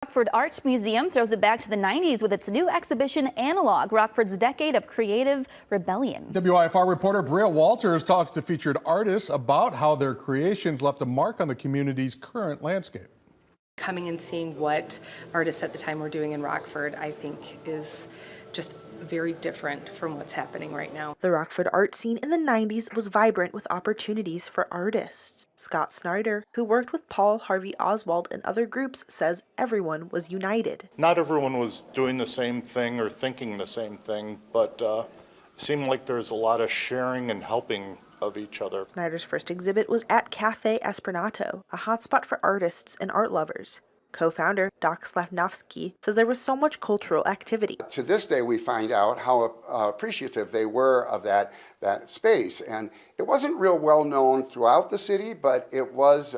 Rockford Art Museum throws it back to the 90s with its new exhibition, Analog, Rockford's Decade of Creative Rebellion. WIFR reporter Brea Walters talks to featured artists about how their creations left a mark on the community's current landscape. Coming and seeing what artists at the time were doing in Rockford, I think, is just very different from what's happening right now. The Rockford art scene in the 90s was vibrant with opportunities for artists. Scott Snyder, who worked with Paul Harvey Oswald and other groups, says everyone was united. Not everyone was doing the same thing or thinking the same thing, but it seemed like there's a lot of sharing and helping of each other. Snyder's first exhibit was at Cafe Esperanto, a hotspot for artists and art lovers. Co-founder Doc Slavnovsky says there was so much cultural activity. To this day, we find out how appreciative they were of that space, and it wasn't real well known throughout the city, but it was.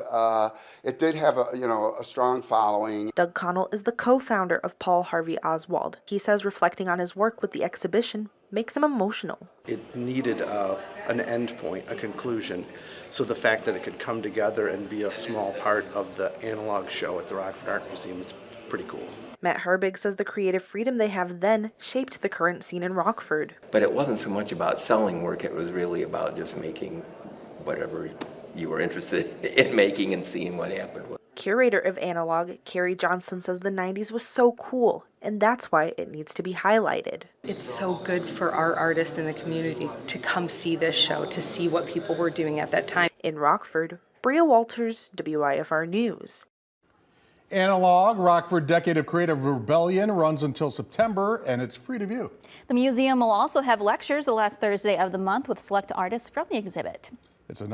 It did have a strong following. Doug Connell is the co-founder of Paul Harvey Oswald. He says reflecting on his work with the exhibition makes him emotional. It needed an end point, a conclusion, so the fact that it could come together and be a small part of the analog show at the Rockford Art Museum is pretty cool. Matt Herbig says the creative freedom they have then shaped the current scene in Rockford. But it wasn't so much about selling work, it was really about just making whatever you were interested in making and seeing what happened. Curator of Analog, Carrie Johnson, says the 90s was so cool, and that's why it needs to be highlighted. It's so good for our artists in the community to come see this show, to see what people were doing at that time. In Rockford, Brea Walters, WIFR News. Analog, Rockford Decade of Creative Rebellion runs until September, and it's free to view. The museum will also have lectures the last Thursday of the month with select artists from the exhibit. It's a nice